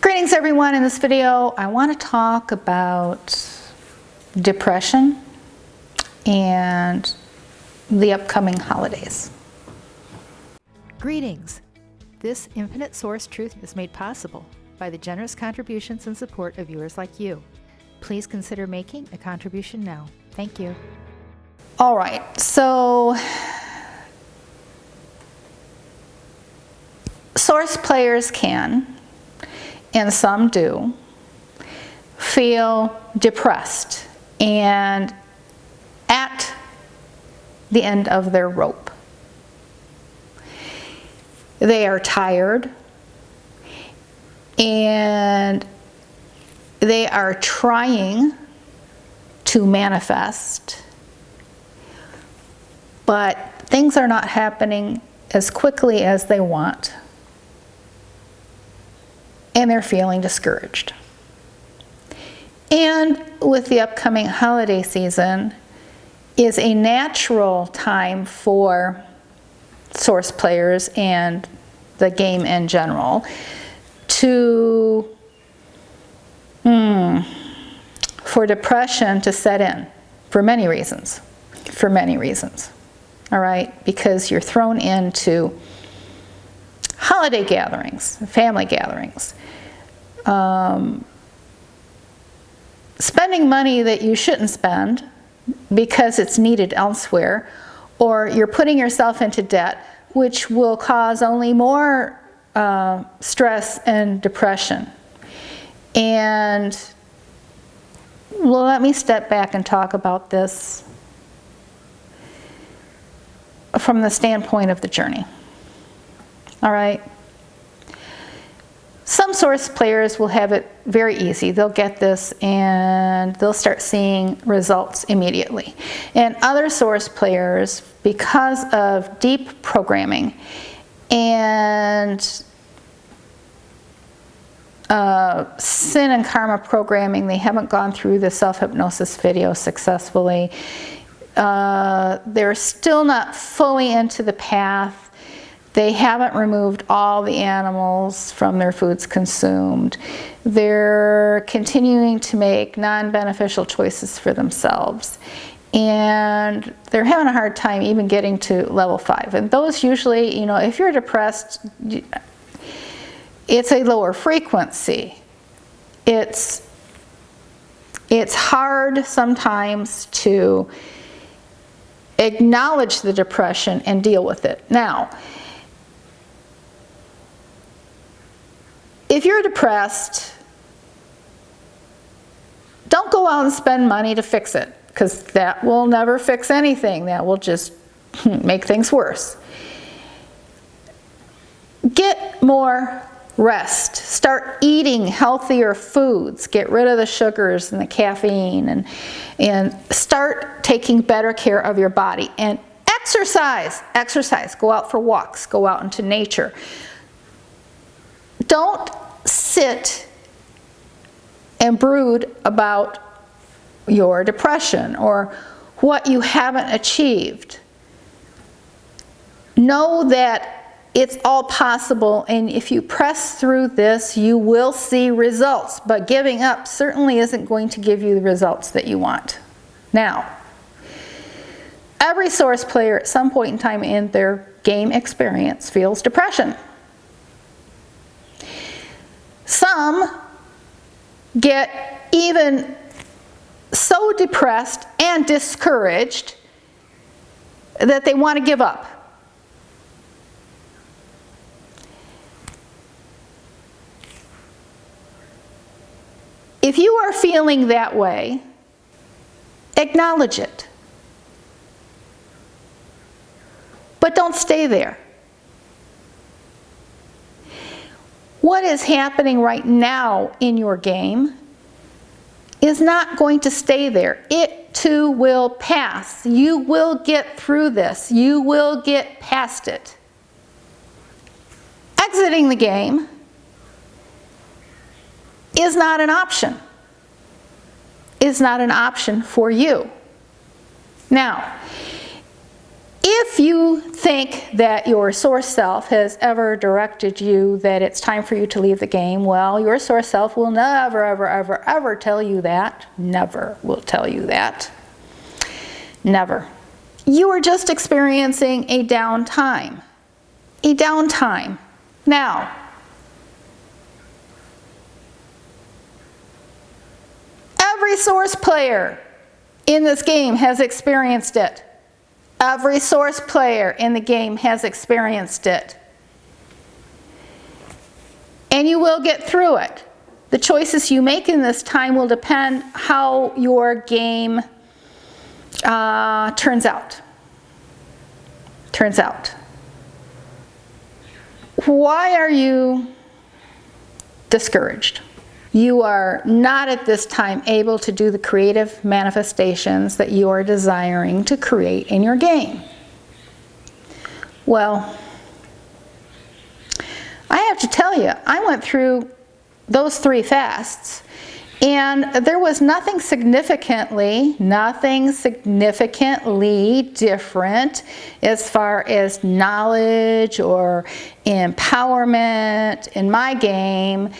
Greetings everyone. In this video I want to talk about depression and the upcoming holidays. Greetings! This infinite source truth is made possible by the generous contributions and support of viewers like you. Please consider making a contribution now. Thank you. Alright, so source players can, and some do, feel depressed and at the end of their rope. They are tired and they are trying to manifest, but things are not happening as quickly as they want, and they're feeling discouraged. And with the upcoming holiday season is a natural time for source players and the game in general to for depression to set in for many reasons. All right, because you're thrown into holiday gatherings, family gatherings, spending money that you shouldn't spend because it's needed elsewhere, or you're putting yourself into debt, which will cause only more stress and depression. And well, let me step back and talk about this from the standpoint of the journey. All right. Some source players will have it very easy. They'll get this and they'll start seeing results immediately. And other source players, because of deep programming and sin and karma programming, they haven't gone through the self-hypnosis video successfully. They're still not fully into the path. They haven't removed all the animals from their foods consumed. They're continuing to make non-beneficial choices for themselves. And they're having a hard time even getting to level 5. And those usually, you know, if you're depressed, it's a lower frequency. It's hard sometimes to acknowledge the depression and deal with it. Now, if you're depressed, don't go out and spend money to fix it, because that will never fix anything. That will just make things worse. Get more rest. Start eating healthier foods. Get rid of the sugars and the caffeine, and start taking better care of your body. And exercise. Exercise. Go out for walks. Go out into nature. Don't sit and brood about your depression or what you haven't achieved. Know that it's all possible, and if you press through this, you will see results. But giving up certainly isn't going to give you the results that you want. Now, every source player at some point in time in their game experience feels depression. Some get even so depressed and discouraged that they want to give up. If you are feeling that way, acknowledge it. But don't stay there. What is happening right now in your game is not going to stay there. It too will pass. You will get through this. You will get past it. Exiting the game is not an option. Is not an option for you. Now, If you think that your source self has ever directed you that it's time for you to leave the game, well, your source self will never, ever, ever, ever tell you that. Never will tell you that. Never. You are just experiencing a downtime. A downtime. Now, every source player in this game has experienced it. Every source player in the game has experienced it. And you will get through it. The choices you make in this time will depend how your game turns out. Why are you discouraged? You are not at this time able to do the creative manifestations that you are desiring to create in your game. Well, I have to tell you, I went through those 3 fasts, and there was nothing significantly different as far as knowledge or empowerment in my game.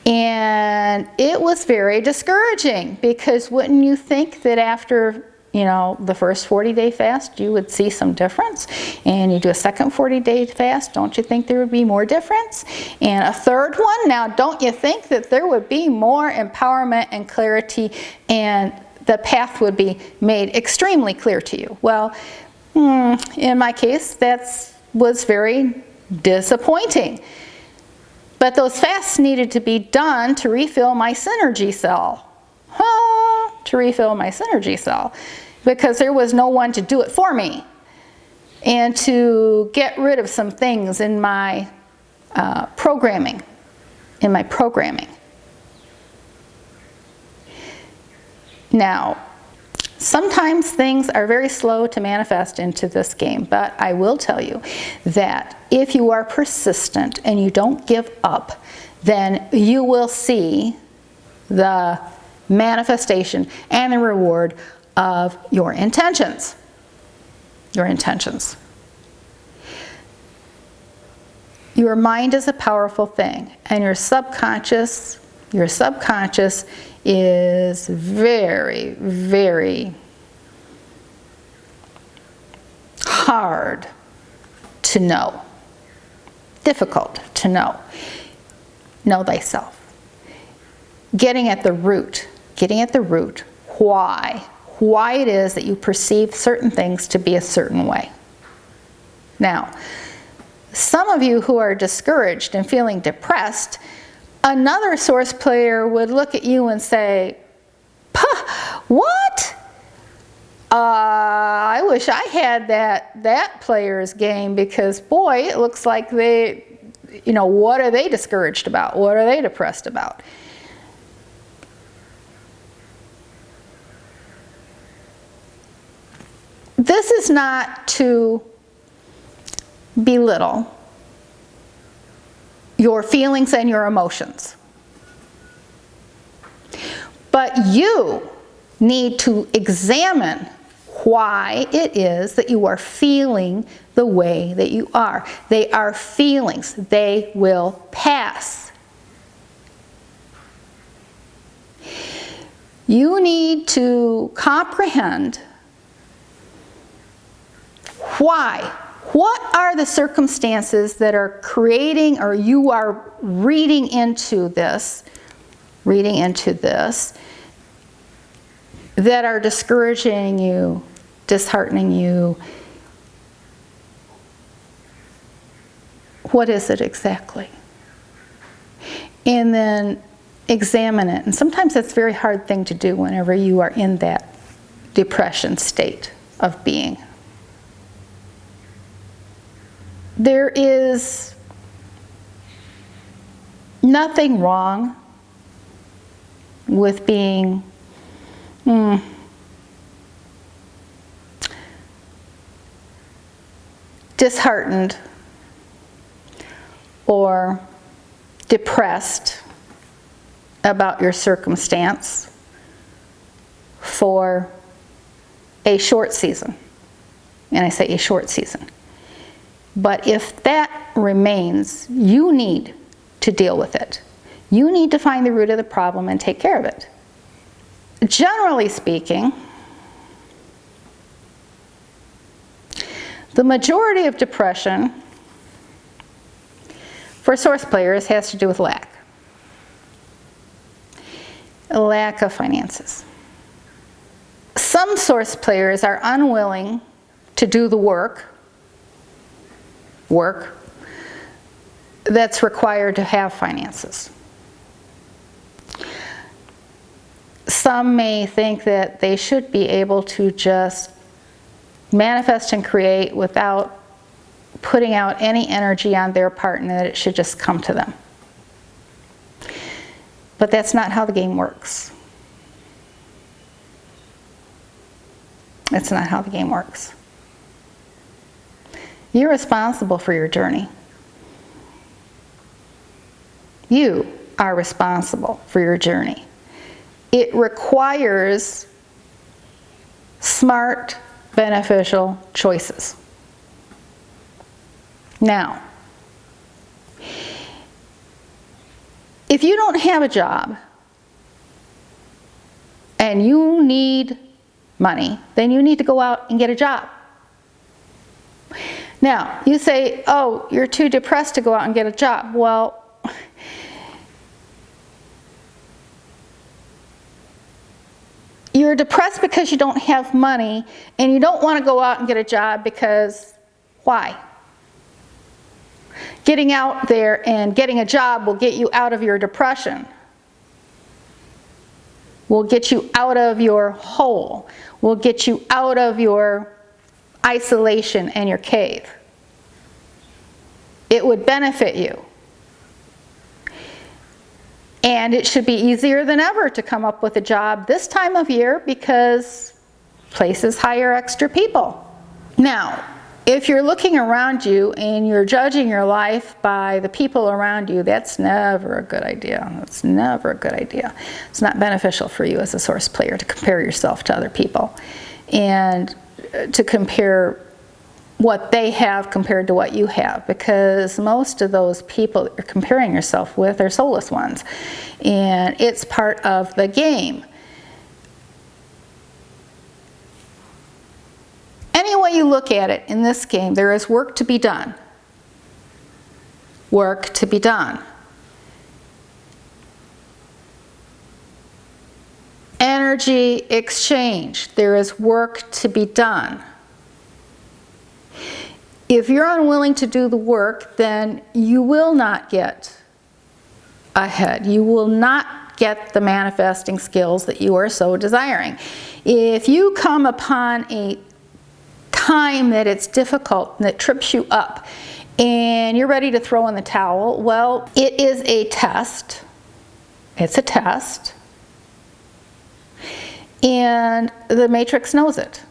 And it was very discouraging, because wouldn't you think that after, the first 40-day fast you would see some difference, and you do a second 40-day fast, don't you think there would be more difference, and a third one? Now, don't you think that there would be more empowerment and clarity, and the path would be made extremely clear to you? Well, in my case, that was very disappointing. But those fasts needed to be done to refill my synergy cell. Because there was no one to do it for me. And to get rid of some things in my programming. Now, sometimes things are very slow to manifest into this game, but I will tell you that if you are persistent and you don't give up, then you will see the manifestation and the reward of your intentions. Your mind is a powerful thing, and your subconscious is very, very hard to know. Difficult to know. Know thyself. Getting at the root why it is that you perceive certain things to be a certain way. Now, some of you who are discouraged and feeling depressed, another source player would look at you and say, what? I wish I had that player's game, because boy, it looks like they, what are they discouraged about? What are they depressed about? This is not to belittle your feelings and your emotions. But you need to examine why it is that you are feeling the way that you are. They are feelings. They will pass. You need to comprehend why. What are the circumstances that are creating, or you are reading into this, that are discouraging you, disheartening you? What is it exactly? And then examine it. And sometimes that's a very hard thing to do whenever you are in that depression state of being. There is nothing wrong with being disheartened or depressed about your circumstance for a short season. And I say a short season. But if that remains, you need to deal with it. You need to find the root of the problem and take care of it. Generally speaking, the majority of depression for source players has to do with lack. A lack of finances. Some source players are unwilling to do the work that's required to have finances. Some may think that they should be able to just manifest and create without putting out any energy on their part, and that it should just come to them. But that's not how the game works. It's not how the game works. You're responsible for your journey. You are responsible for your journey. It requires smart, beneficial choices. Now, if you don't have a job and you need money, then you need to go out and get a job. Now, you say, oh, you're too depressed to go out and get a job. Well, you're depressed because you don't have money, and you don't want to go out and get a job because why? Getting out there and getting a job will get you out of your depression, will get you out of your hole, will get you out of your isolation and your cave. It would benefit you. And it should be easier than ever to come up with a job this time of year because places hire extra people. Now, if you're looking around you and you're judging your life by the people around you, that's never a good idea. That's never a good idea. It's not beneficial for you as a source player to compare yourself to other people and to compare what they have compared to what you have, because most of those people that you're comparing yourself with are soulless ones, and it's part of the game. Any way you look at it in this game, there is work to be done. Work to be done. Energy exchange. There is work to be done. If you're unwilling to do the work, then you will not get ahead. You will not get the manifesting skills that you are so desiring. If you come upon a time that it's difficult and that trips you up and you're ready to throw in the towel, well, it is a test. It's a test. And the matrix knows it.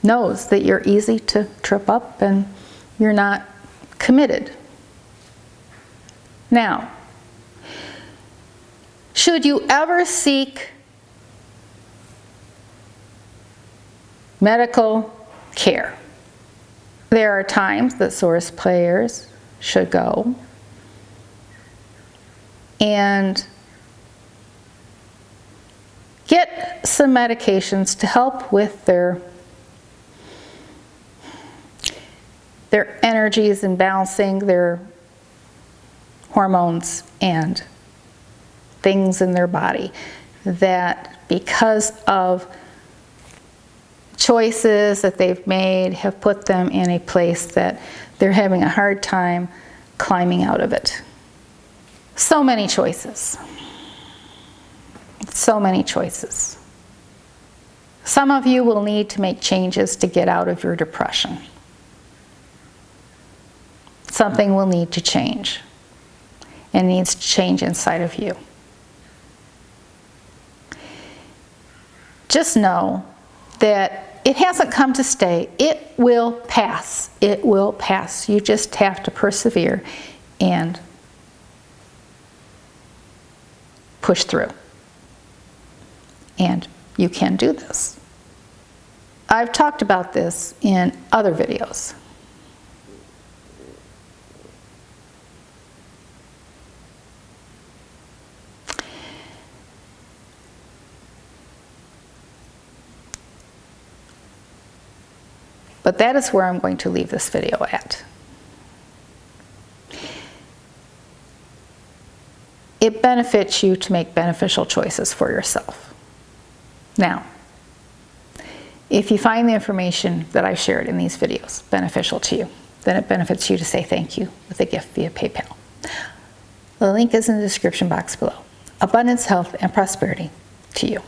Knows that you're easy to trip up and you're not committed. Now, should you ever seek medical care, there are times that source players should go and get some medications to help with their energies and balancing their hormones and things in their body that, because of choices that they've made, have put them in a place that they're having a hard time climbing out of it. So many choices. So many choices. Some of you will need to make changes to get out of your depression. Something will need to change. It needs to change inside of you. Just know that it hasn't come to stay. It will pass. It will pass. You just have to persevere and push through. And you can do this. I've talked about this in other videos. But that is where I'm going to leave this video at. It benefits you to make beneficial choices for yourself. Now, if you find the information that I shared in these videos beneficial to you, then it benefits you to say thank you with a gift via PayPal. The link is in the description box below. Abundance, health, and prosperity to you.